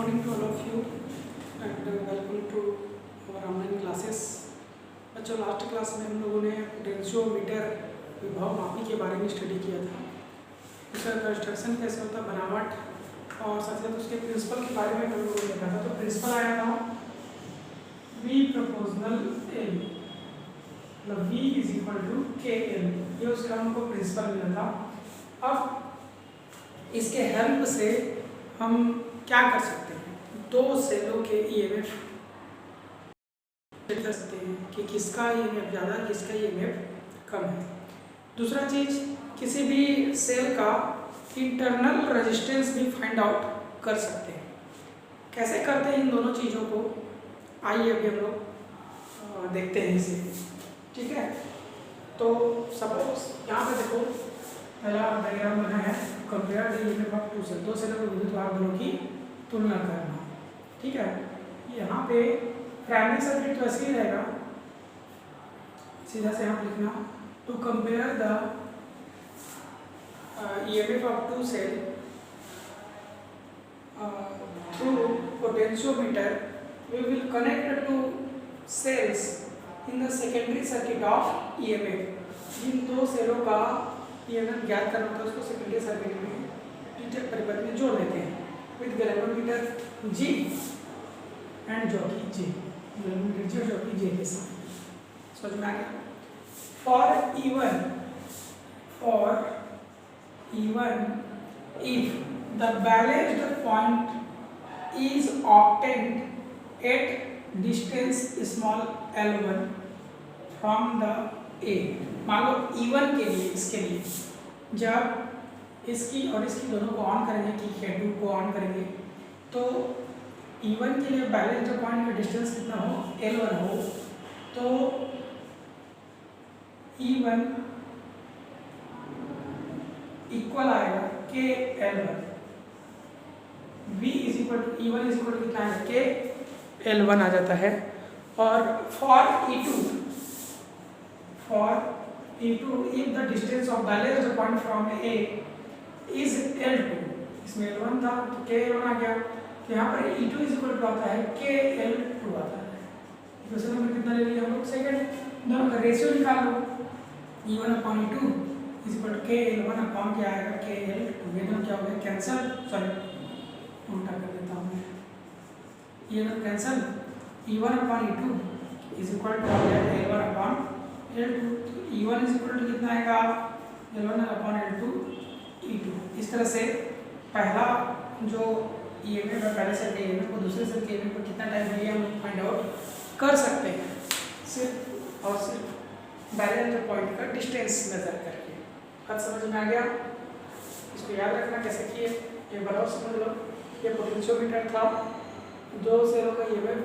morning to all of you and welcome to our online classes। बच्चों last class में हम लोगों ने पोटेंशियोमीटर विभव मापी के बारे में स्टडी किया था। उसका कंस्ट्रक्शन कैसे होता है, बनावट और साथ ही उसके प्रिंसिपल के बारे में हम लोगों ने देखा था। तो प्रिंसिपल आया था V प्रोपोर्शनल L, मतलब V is equal to KL, ये उसका हमको प्रिंसिपल मिला था। अब इसके हेल्प से हम क्या कर सकते हैं, दो सेलों के ईएमएफ चेक कर सकते हैं कि किसका ईएमएफ ज़्यादा है, किसका ईएमएफ कम है। दूसरा चीज़, किसी भी सेल का इंटरनल रेजिस्टेंस भी फाइंड आउट कर सकते हैं। कैसे करते हैं इन दोनों चीज़ों को, आइए अभी हम लोग देखते हैं इसे। ठीक है, तो सपोज यहाँ पे देखो पहला डायग्राम बना है, compare the EMF of two cell, दो सेलों के विद्युत वाहक बलों की तुलना करना। ठीक है, यहाँ पे प्राइमरी सर्किट तो ऐसे ही रहेगा, सीधा से यहाँ लिखना to compare the EMF of two cell through potentiometer we will connect two cells in the secondary circuit of EMF। जिन दो सेलों का EMF ज्ञात करना होता है उसको सेकेंडरी सर्किट में द्वितीयक परिपथ में जोड़ देते हैं with galvanometer G and jockey J, galvanometer G और जॉकी J के साथ। समझ में आ गया? For even if the balanced point is obtained at distance small l1 from the A, मान लो E1 के लिए, इसके लिए जब इसकी और इसकी दोनों को ऑन करेंगे, ठीक है, 2 को ऑन करेंगे, तो E1 के लिए बैलेंस पॉइंट का डिस्टेंस कितना हो, L1 हो, तो E1 इक्वल आएगा K L1। V is equal to E1 is equal to कितना है, K L1 आ जाता है। और for E2 if the distance of balanced point from A is L2, इसमें L1 था तो K L1 आ गया, तो यहाँ पर E2 इज इक्वल टू आता है K L2 आता है। क्वेश्चन नंबर कितना ले लिया हम लोग, सेकंड। दोनों का रेशियो निकाल लो, E1 upon E2 is equal to K L1 upon क्या आएगा, K L2। ये दोनों क्या हो गया, कैंसल, सॉरी उल्टा कर देता हूँ मैं, ये दोनों cancel. E1 upon E2 is equal to L1 upon L2, तो E1 इज इक्वल टू कितना आएगा, L1 अपॉन L2 E2। इस तरह से पहला जो ईएमएफ है, पहले सेल के ईएमएफ को दूसरे सेल के ईएमएफ को कितना टाइम है हम फाइंड आउट कर सकते हैं, सिर्फ और सिर्फ बैलेंस पॉइंट का डिस्टेंस मेजर करके। बात समझ में आ गया? इसको याद रखना कैसे किए, ये बताओ, समझ लो। ये पोटेंशियोमीटर था, दो सेलों का ईएमएफ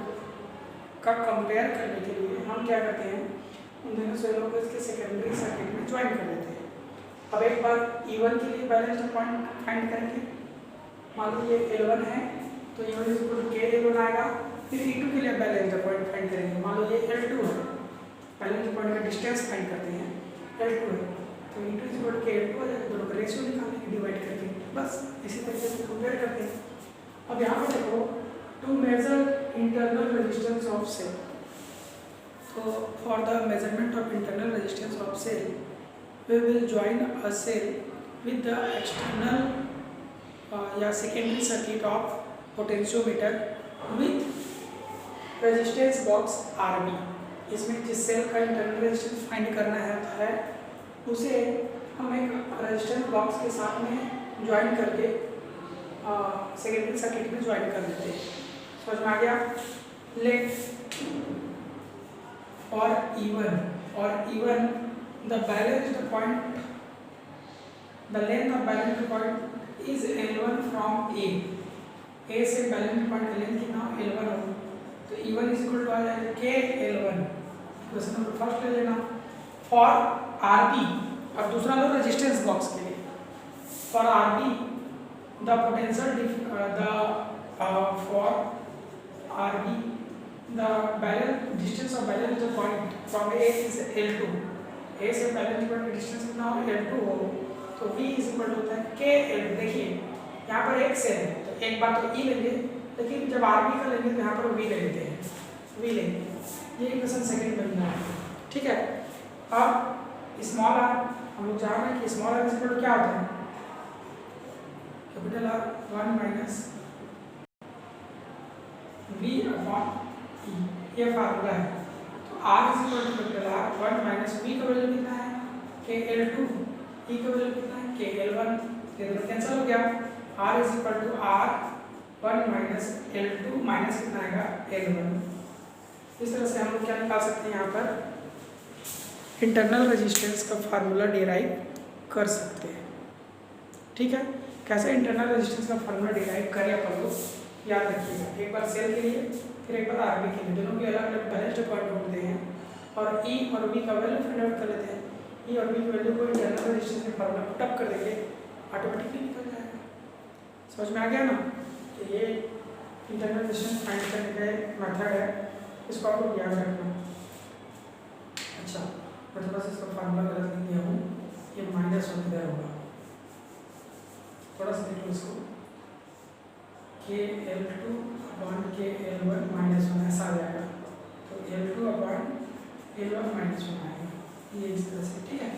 का कंपेयर करने के लिए हम क्या करते हैं, उन दोनों सेलों को इसके सेकेंडरी सर्किट में ज्वाइन कर देते हैं। अब एक बार E1 के लिए बैलेंस पॉइंट फाइंड करेंगे, मान लो ये L1 है तो E1 is equal to K L1 आएगा। फिर E2 के लिए बैलेंस पॉइंट फाइंड करेंगे, मान लो ये L2 है, बैलेंस पॉइंट का डिस्टेंस फाइंड करते हैं, L2 है तो E2 is equal to K L2 आ जाएगा। दोनों का रेशियो निकालेंगे डिवाइड करके, बस इसी तरीके से कंपेयर करते हैं। अब यहाँ पे देखो, to measure internal resistance of cell, so for the measurement of internal resistance of cell we will join a cell with the external या secondary circuit of potentiometer with resistance box RB। इसमें जिस cell का internal resistance find करना है उसे हम एक resistance box के साथ में ज्वाइन करके सेकेंडरी सर्किट में ज्वाइन कर देते हैं। समझ में आ गया? लेट और E1 the balanced point, the length of balanced point is L1 from A से बैलेंस्ड पॉइंट का लेंथ कितना, L1 हो, तो E1 इज इक्वल टू आ जाएगा K L1। Question number first ले लेना। फॉर RB, और दूसरा लो रेजिस्टेंस बॉक्स के लिए, for RB the potential for RB the balance distance of balance point from A is L2। A से balance point का distance कितना हो, L2 हो, तो V इज इक्वल टू होता है K L। देखिए यहाँ पर एक सेल है तो एक बार तो E लेंगे, लेकिन जब आरबी का लेंगे तो यहाँ पर वी ले लेते हैं, वी लेंगे, ये इक्वेशन सेकेंड बन रहा है। ठीक है, अब स्मॉल आर हम लोग जान रहे हैं कि स्मॉल आर इक्वल टू क्या होता है, capital R 1 minus V upon E, ये फार्मूला है। तो R is equal to capital R 1 minus V का वैल्यू कितना है KL2, ई का वैल्यू कितना है KL1, ये दोनों कैंसिल हो गया। R is equal to R 1 minus L2 minus कितना आएगा L1। इस तरह से हम लोग क्या निकाल सकते हैं, यहाँ पर इंटरनल रेजिस्टेंस का फार्मूला डिराइव कर सकते हैं। ठीक है, कैसे इंटरनल रेजिस्टेंस का फार्मूला डिराइव करें अपन लोग याद रखिएगा, एक बार सेल के लिए फिर एक बार आरबी के लिए, दोनों के अलग अलग बैलेंस्ड पॉइंट ढूंढते हैं और ई और बी का वैल्यू फाइंड आउट कर लेते हैं। ई और बी की वैल्यू को इंटरनल रेजिस्टेंस के फार्मूला पुटअप कर देंगे, ऑटोमेटिकली निकल जाएगा। समझ में आ गया ना, तो ये इंटरनल रेजिस्टेंस फाइंड करने का एक मेथड है, इसको आपको याद रखना। अच्छा, मैं थोड़ा सा इसका फार्मूला गलत लिख दिया हूँ, ये -1 इधर होगा, थोड़ा सा देख लो इसको, KL2 अपॉन KL1 -1 ऐसा आ जाएगा, तो L2 अपॉन L1 -1 आएगा, ये इस तरह से। ठीक है,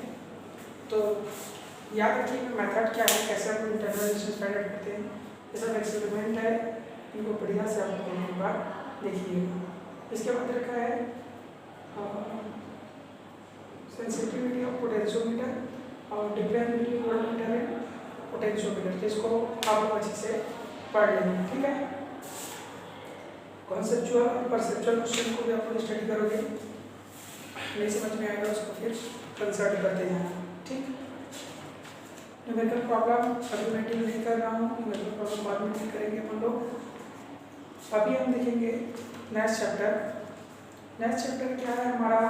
तो याद रखिए मेथड क्या है, कैसे हम इंटरनल रेजिस्टेंस फाइंड आउट करते हैं। ये सब एक्सपेरिमेंट है, इनको बढ़िया से आप लोग एक बार देखिएगा। इसके बाद रखा है सेंसिटिविटी ऑफ पोटेंशियोमीटर और डिफरेंशिएबिलिटी वोल्टमीटर है पोटेंशियोमीटर, जिसको आप लोग अच्छे से पढ़ लेंगे। ठीक है, कॉन्सेप्चुअल और परसेप्चुअल क्वेश्चन को भी आप लोग स्टडी करोगे, नहीं समझ में आएगा उसको फिर कंसल्ट करते जाना। ठीक, न्यूमेरिकल प्रॉब्लम अभी मैं डील नहीं कर रहा हूँ, न्यूमेरिकल प्रॉब्लम बाद में डील करेंगे हम लोग। अभी हम देखेंगे नेक्स्ट चैप्टर। नेक्स्ट चैप्टर क्या है हमारा,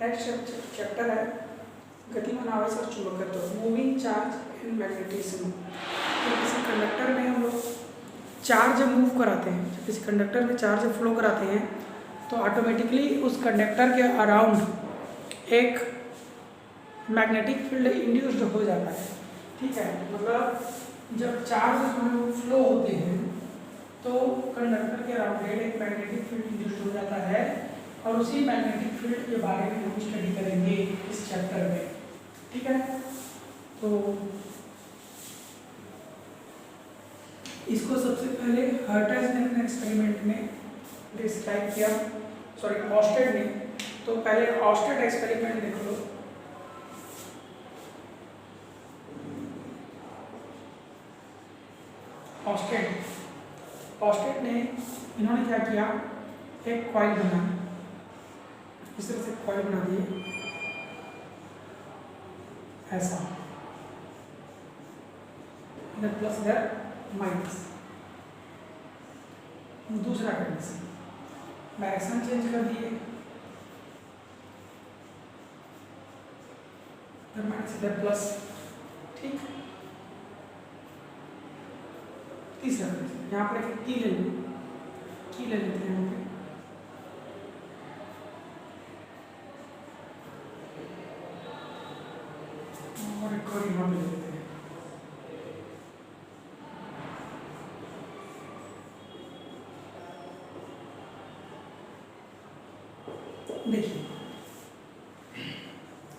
नेक्स्ट चैप्टर है गतिमान आवेश और चुंबकत्व, मूविंग चार्ज इन मैग्नेटिज्म। तो किसी कंडक्टर में हम लोग चार्ज मूव कराते हैं, जब किसी कंडक्टर में चार्ज फ्लो कराते हैं तो ऑटोमेटिकली उस कंडक्टर के अराउंड एक मैग्नेटिक फील्ड इंड्यूस्ड हो जाता है। ठीक है, मतलब जब चार्ज फ्लो होते हैं तो कंडक्टर के अराउंड एक मैग्नेटिक फील्ड इंड्यूस्ड हो जाता है, और उसी मैग्नेटिक फील्ड के बारे में हम स्टडी करेंगे इस चैप्टर में। ठीक है, तो इसको सबसे पहले हर्ट्ज ने एक्सपेरिमेंट में डिस्क्राइब किया, सॉरी ऑस्टेड ने। तो पहले ऑस्टेड एक्सपेरिमेंट देख लो। ऑस्टेड ने, इन्होंने क्या किया, एक कॉइल बनाया, इस तरह से कॉइल बना दिए ऐसा, इधर प्लस इधर माइनस। दूसरा कंडीशन, डायरेक्शन चेंज कर दिए, इधर माइनस इधर प्लस। ठीक, तीसरा कंडीशन, यहाँ पर एक की ले लो, की ले लेते हैं यहाँ पे, और एक और यहाँ पे ले लेते हैं। देखिए,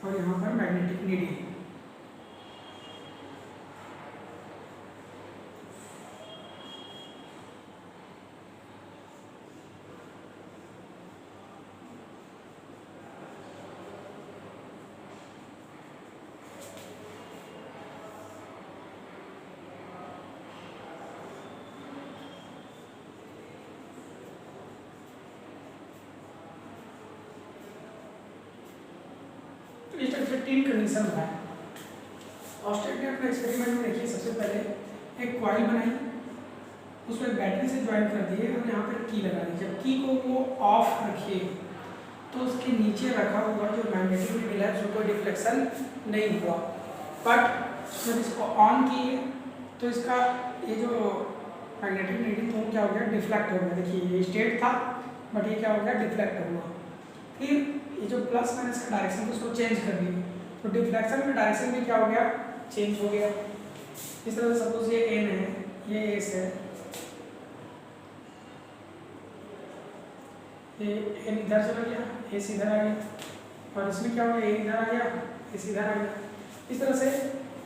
और यहाँ पर मैग्नेटिक नीडल। इस तरह से 3 कंडीशन बनाए। ऑस्टेड ने अपने एक्सपेरिमेंट में देखिए, सबसे पहले एक कॉइल बनाई, उसको एक बैटरी से ज्वाइन कर दिए और यहाँ पर की लगा दी। जब की को वो ऑफ रखे तो उसके नीचे रखा हुआ जो मैग्नेटिक नीडल है उसको कोई डिफ्लेक्शन नहीं हुआ, बट जब इसको ऑन किए तो इसका ये जो मैग्नेटिक नीडल तो क्या हो गया, डिफ्लेक्ट हो गया। देखिए ये स्टेट था, बट ये क्या हो गया, डिफ्लेक्ट हुआ। फिर ये जो प्लस माइनस का डायरेक्शन उसको चेंज कर दिए, तो डिफ्लेक्शन का डायरेक्शन भी क्या हो गया, चेंज हो गया। इस तरह से सपोज ये एन है, ये एस है, ये एन इधर चला गया, एस इधर आ गया, और इसमें क्या हो गया, ए इधर आ गया, एस इधर आ गया। इस तरह से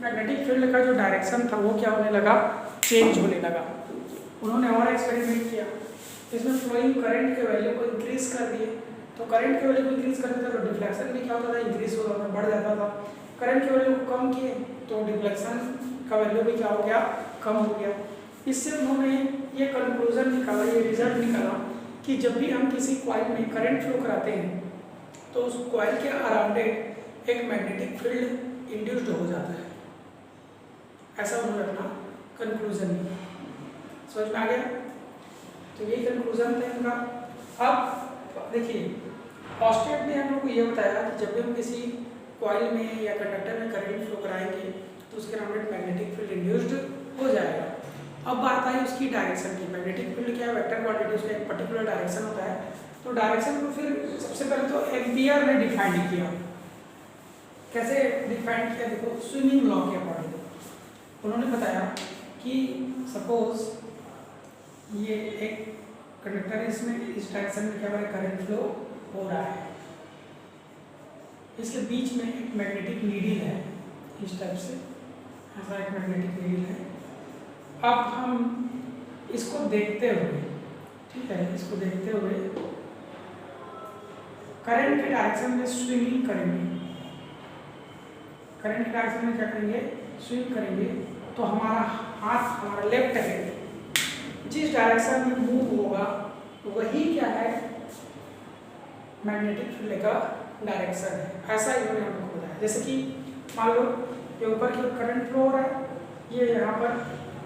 मैग्नेटिक फील्ड का जो डायरेक्शन था वो क्या होने लगा, चेंज होने लगा। उन्होंने और एक्सपेरिमेंट किया, इसमें फ्लोइंग करंट के वैल्यू को इंक्रीज कर दिए। तो करंट के वैल्यू को इंक्रीज करते थे तो डिफ्लेक्शन भी क्या होता था, इंक्रीज होता था, बढ़ जाता था। करंट के वैल्यू को कम किए तो डिफ्लेक्शन का वैल्यू भी क्या हो गया, कम हो गया। इससे उन्होंने ये कंक्लूजन निकाला, ये रिजल्ट निकाला कि जब भी हम किसी कॉइल में करंट फ्लो कराते हैं तो उस कॉइल के अराउंड एक मैग्नेटिक फील्ड इंड्यूस्ड हो जाता है। ऐसा उन्होंने अपना कंक्लूजन दिया। समझ में आ गया? तो ये कंक्लूजन था इनका। अब देखिए, ऑस्टेट ने हम लोग को ये बताया कि जब भी हम किसी कॉइल में या कंडक्टर में करंट फ्लो कराएंगे तो उसके अराउंड मैग्नेटिक फील्ड इंड्यूस्ड हो जाएगा। अब बात आई उसकी डायरेक्शन की। मैग्नेटिक फील्ड क्या है, वेक्टर क्वांटिटी, उसका एक पर्टिकुलर डायरेक्शन होता है। तो डायरेक्शन को फिर सबसे पहले तो एम्पियर ने डिफाइन किया। कैसे डिफाइन किया, देखो स्विमिंग लॉ के अकॉर्डिंग उन्होंने बताया कि सपोज ये एक कंडक्टर है, इसमें इस डायरेक्शन में क्या करंट फ्लो हो रहा है, इसके बीच में एक मैग्नेटिक नीडल है, इस टाइप से ऐसा एक मैग्नेटिक नीडल है। अब हम इसको देखते हुए, ठीक है, इसको देखते हुए करंट के डायरेक्शन में स्विंगिंग करेंगे। करंट के डायरेक्शन में क्या करेंगे, स्विंग करेंगे। तो हमारा हाथ, हमारा लेफ्ट हैंड जिस डायरेक्शन में मूव होगा वही क्या है, मैग्नेटिक फील्ड का डायरेक्शन है। ऐसा इन्होंने हम लोग को बताया। जैसे कि मान लो ये ऊपर की ओर करंट फ्लो हो रहा है, ये यहाँ पर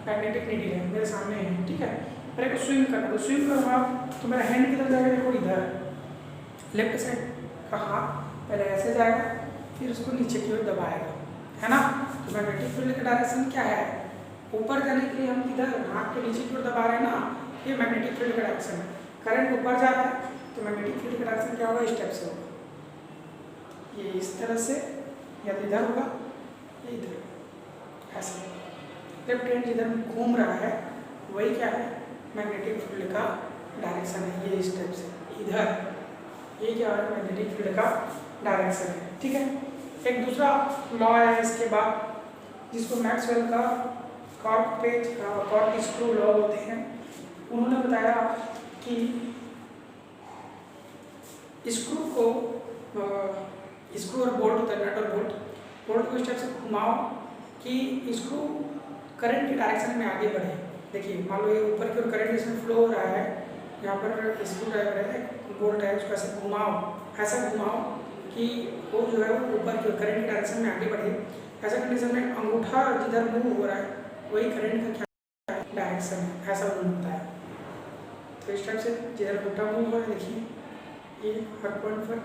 मैग्नेटिक नीडल है मेरे सामने है, ठीक है। मेरे को स्विंग करना, तो स्विंग करूँगा तो मेरा हैंड किधर जाएगा, देखो इधर, लेफ्ट साइड का हाथ पहले ऐसे जाएगा, फिर उसको नीचे की ओर दबाएगा, है ना। तो मैग्नेटिक फील्ड का डायरेक्शन क्या है, ऊपर जाने के लिए हम इधर हाथ के नीचे की ओर दबा रहे हैं ना, ये मैग्नेटिक फील्ड का डायरेक्शन है। करंट ऊपर जा रहा है तो मैग्नेटिक फील्ड का डायरेक्शन क्या होगा, इस टाइप से होगा, ये इस तरह से, या तो इधर होगा या इधर, ऐसे। लेफ्ट हैंड जिधर घूम रहा है वही क्या है, मैग्नेटिक फील्ड का डायरेक्शन है, ये इस टाइप से इधर, ये क्या है, मैग्नेटिक फील्ड का डायरेक्शन है, ठीक है। एक दूसरा लॉ है इसके बाद, जिसको मैक्सवेल का कॉर्क स्क्रू लॉ बोलते हैं। उन्होंने बताया कि स्क्रू को, स्क्रू और बोल्ट होता है, नट और बोल्ट को इस टाइप से घुमाओ कि स्क्रू करंट के डायरेक्शन में आगे बढ़े। देखिए मान लो ये ऊपर की ओर करंट इसमें फ्लो हो रहा है, यहाँ पर स्क्रू ड्राइवर है, बोल्ट है, उसको ऐसे घुमाओ, ऐसा घुमाओ कि वो जो है वो ऊपर की ओर करंट के डायरेक्शन में आगे बढ़े। ऐसा कंडीशन में अंगूठा जिधर मूव हो रहा है वही करंट का क्या डायरेक्शन है, ऐसा उन्होंने बताया। तो इस टाइप से जिधर अंगूठा मूव हो रहा है, देखिए ये हर पॉइंट पर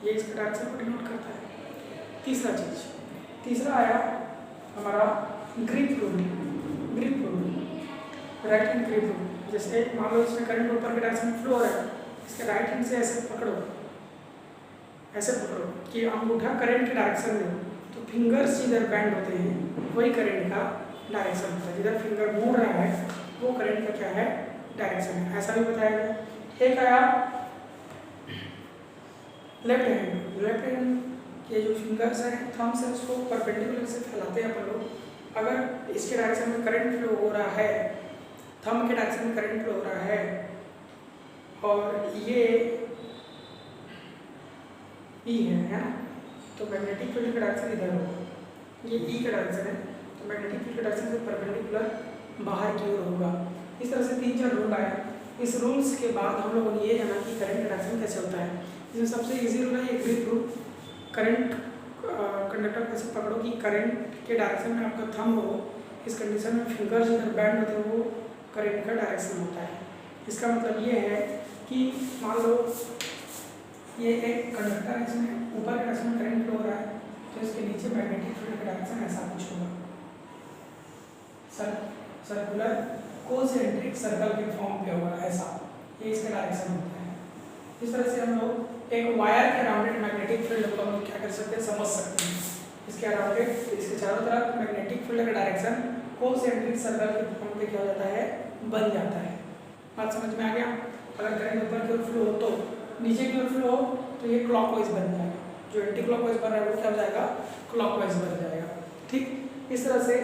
ये इसका डायरेक्शन को डिनोट करता है। तीसरा आया हमारा grip rule, right hand grip rule. जैसे मान लो इसमें करंट ऊपर के डायरेक्शन में फ्लो हो रहा है, इसके राइट हैंड से ऐसे पकड़ो कि अंगूठा करंट के डायरेक्शन में हो, तो फिंगर्स जिधर बैंड होते हैं वही करंट का डायरेक्शन होता है। जिधर फिंगर मुड़ रहा है वो करंट का क्या है, डायरेक्शन है, ऐसा भी बताया गया। एक आया लेफ्ट हैंड के जो फिंगर्स हैं, थम्स है, उसको परपेंडिकुलर से फैलाते हैं अपन लोग। अगर इसके डायरेक्शन में करंट फ्लो हो रहा है, थंब के डायरेक्शन में करंट फ्लो हो रहा है, और ये ई है ना, तो मैग्नेटिक फील्ड का डायरेक्शन इधर होगा, ये ई का डायरेक्शन है, तो मैग्नेटिक फील्ड का डायरेक्शन से परपेंडिकुलर बाहर की ओर होगा। इस तरह से 3-4 रूल आया। इस रूल्स के बाद हम लोगों ने ये जाना कि करंट का डायरेक्शन कैसे होता है। इसमें सबसे इजी रूल है ग्रिप रूल। करंट कंडक्टर को ऐसे पकड़ो कि करंट के डायरेक्शन में आपका थंब हो, इस कंडीशन में फिंगर जिधर बैंड होते हैं वो करंट का डायरेक्शन होता है। इसका मतलब ये है कि मान लो ये एक कंडक्टर है, इसमें ऊपर के डायरेक्शन में करंट फ्लो हो रहा है, तो इसके नीचे मैग्नेटिक फील्ड का डायरेक्शन ऐसा कुछ होगा, सर्कुलर कोसेंट्रिक सर्कल के फॉर्म पे होगा, ऐसा, ये इसका डायरेक्शन होता है। इस तरह से हम लोग एक वायर के अराउंड मैग्नेटिक फील्ड को हम लोग क्या कर सकते हैं, समझ सकते हैं। इसके अराउंड इसके चारों तरफ मैग्नेटिक फील्ड का डायरेक्शन कोसेंट्रिक सर्कल के फॉर्म पे क्या हो जाता है, बन जाता है। बात समझ में आ गया? अगर करंट ऊपर की ओर फ्लो हो तो नीचे की ओर फ्लो हो तो ये क्लॉकवाइज बन जाएगा, जो एंटी क्लॉकवाइज बन रहा है वो क्या हो जाएगा, क्लॉकवाइज बन जाएगा। ठीक, इस तरह से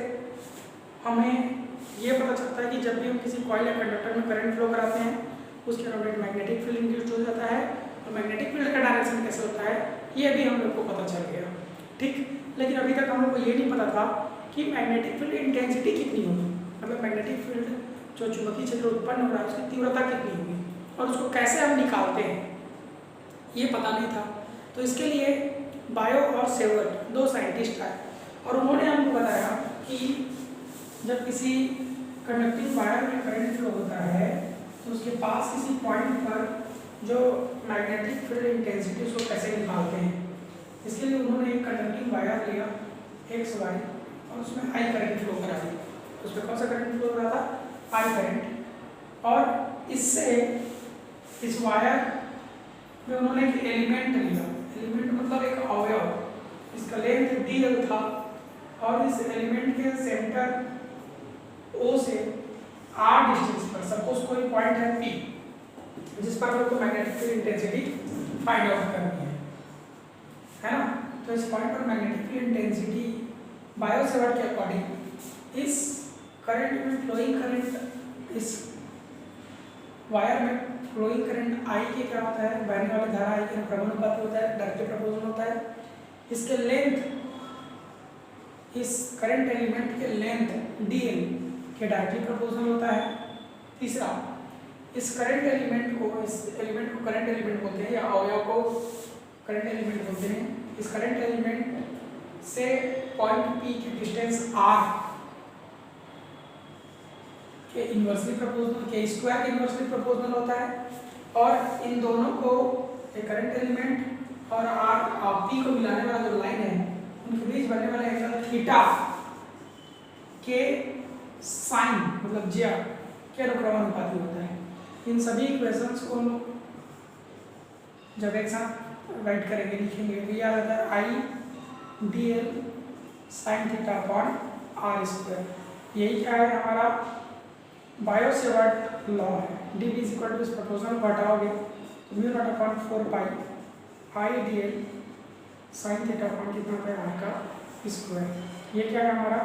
हमें ये पता चलता है कि जब भी हम किसी कॉइल या कंडक्टर में करंट फ्लो कराते हैं उसके अराउंड एक मैग्नेटिक फील्ड इंड्यूस्ड हो जाता है, और मैग्नेटिक फील्ड का डायरेक्शन कैसे होता है ये भी हम लोग को पता चल गया। ठीक, लेकिन अभी तक हम लोग को ये नहीं पता था कि मैग्नेटिक फील्ड इंटेंसिटी कितनी होगी, मतलब मैग्नेटिक फील्ड जो चुंबकीय क्षेत्र उत्पन्न हो रहा है उसकी तीव्रता कितनी होगी और उसको कैसे हम निकालते हैं ये पता नहीं था। तो इसके लिए बायो और सेवर्ट दो साइंटिस्ट आए और उन्होंने हमको बताया कि जब किसी कंडक्टिंग वायर में करंट फ्लो होता है तो उसके पास किसी पॉइंट पर जो मैग्नेटिक फील्ड इंटेंसिटी उसको कैसे निकालते हैं। इसके लिए उन्होंने एक कंडक्टिंग वायर लिया एक्स वाई और उसमें आई करंट फ्लो करा दिया। उसमें कौन सा करंट फ्लो हो रहा था, आई करंट, और इससे इस वायर में उन्होंने एक एलिमेंट लिया, एलिमेंट मतलब एक अवयव, इसका लेंथ dl था और इस एलिमेंट के सेंटर O से r डिस्टेंस पर सपोज कोई पॉइंट है P जिस पर हमको magnetic field intensity find out करनी है ना। तो इस पॉइंट पर magnetic field intensity bio Savart के अकॉर्डिंग इस करंट में फ्लोइंग करंट, इस वायर में फ्लोइंग करंट I के क्या होता है, बहने वाली धारा I के प्रमाणुपाती होता है, डायरेक्टली प्रोपोर्शनल होता है। इसके लेंथ, इस करंट एलिमेंट के लेंथ dl के डायरेक्टली प्रोपोर्शनल होता है। तीसरा, इस करंट एलिमेंट को, इस एलिमेंट को करंट एलिमेंट बोलते हैं या अवयव को करंट एलिमेंट बोलते हैं। इस करंट एलिमेंट से पॉइंट P की डिस्टेंस r के इन्वर्सली प्रोपोर्शनल, के स्क्वायर के इन्वर्सली प्रोपोर्शनल होता है, और इन दोनों को, एक करंट एलिमेंट और r P को मिलाने वाला जो लाइन है उनके बीच बनने वाला एंगल थीटा के साइन मतलब ज्या के अनुक्रमानुपाती होता है। इन सभी इक्वेशंस को हम लोग जब एक साथ राइट करेंगे, लिखेंगे, तो याद आता है I D L sine theta upon R square. यही क्या है हमारा बायो सेवर्ट लॉ है। D B is equal to इस प्रोपोर्शनल को हटाओगे तो mu naught upon 4 pi I D L sine theta upon कितना पे आर का स्क्वायर। ये क्या है हमारा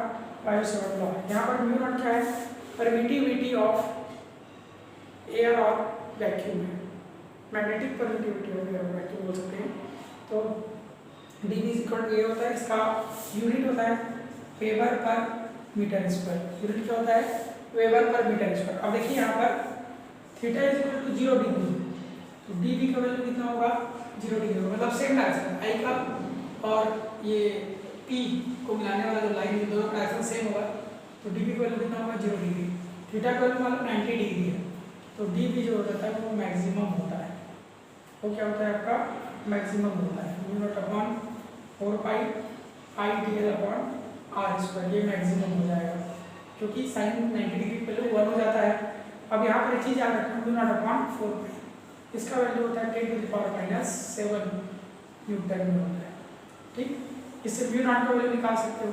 बायो सेवर्ट लॉ है। यहाँ पर म्यू नॉट क्या है, परमिटिविटी ऑफ एयर और वैक्यूम है, मैग्नेटिक परमिटिविटी ऑफ एयर और वैक्यूम बोल सकते हैं। तो D B is equal to ये होता है, इसका यूनिट होता है वेबर पर मीटर स्क्वायर। यूनिट क्या होता है, वेबर पर मीटर स्क्वायर। अब देखिए यहाँ पर theta is equal to 0 degree, तो डी बी का वैल्यू कितना होगा, 0 डिग्री होगा, मतलब सेम डायरेक्शन आई का और ये पी को मिलाने वाला जो लाइन, दोनों का डायरेक्शन सेम होगा, तो डी बी का वैल्यू कितना होगा, 0 डिग्री। थीटा का वैल्यू मतलब 90 डिग्री है, तो डी बी जो होता है वो मैक्सिमम होता है। वो क्या होता है आपका, मैक्सिमम होता है। Mu naught upon 4 pi I D L upon R square, ये मैक्सिमम हो जाएगा क्योंकि साइन 90 डिग्री पहले 1 हो जाता है। अब यहाँ पर एक चीज़ याद रखना, म्यू नॉट अपॉन 4 पाई, इसका वैल्यू होता है 10 टू द पावर -7 न्यूटन में होता है। ठीक, इससे म्यू नॉट का वैल्यू निकाल सकते हो।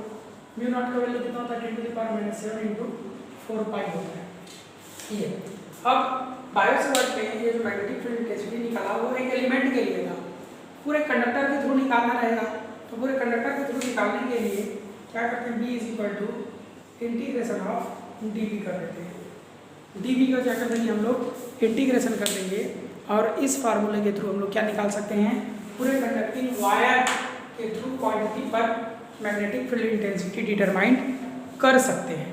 म्यू नॉट का वैल्यू कितना होता है, 10 टू द पावर -7 इंटू 4 पाई होता है। ये अब बायो सेवर्ट में ये जो मैग्नेटिक फील्ड इंटेंसिटी निकाला वो एक एलिमेंट के लिए था, पूरे कंडक्टर के थ्रू निकालना रहेगा। तो पूरे कंडक्टर के थ्रू निकालने के लिए क्या करते हैं, B is equal to integration of D B कर देते हैं। डी बी का क्या कर देंगे हम लोग, इंटीग्रेशन कर देंगे, और इस फार्मूले के थ्रू हम लोग क्या निकाल सकते हैं, पूरे कंडक्टिंग वायर के थ्रू पॉइंट पी पर मैग्नेटिक फील्ड इंटेंसिटी डिटरमाइन कर सकते हैं।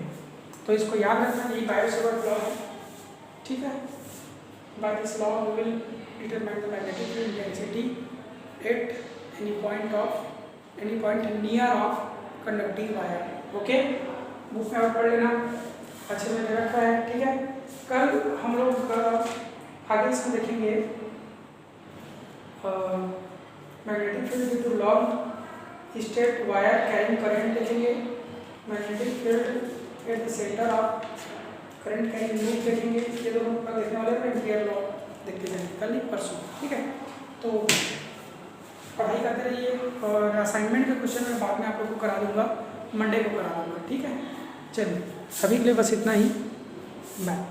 तो इसको याद रखना, यही बायो सेवर्ट लॉ है। ठीक है, by this law we will determine the magnetic field intensity at any point near of conducting wire. Okay, book में और पढ़ लेना, अच्छे से दे रखा है। ठीक है, कल हम लोग आगे इसमें देखेंगे magnetic field due to long straight wire carrying current देखेंगे, magnetic field at the centre of current carrying loop देखेंगे। ये दोनों का देखने वाले हैं, एम्पियर लॉ देखते जाएंगे कल नहीं परसों। ठीक है, तो पढ़ाई करते रहिए, और असाइनमेंट के क्वेश्चन मैं बाद में आप लोग को करा दूँगा, मंडे को करा दूँगा, ठीक है। चलिए अभी के लिए बस इतना ही, बाय।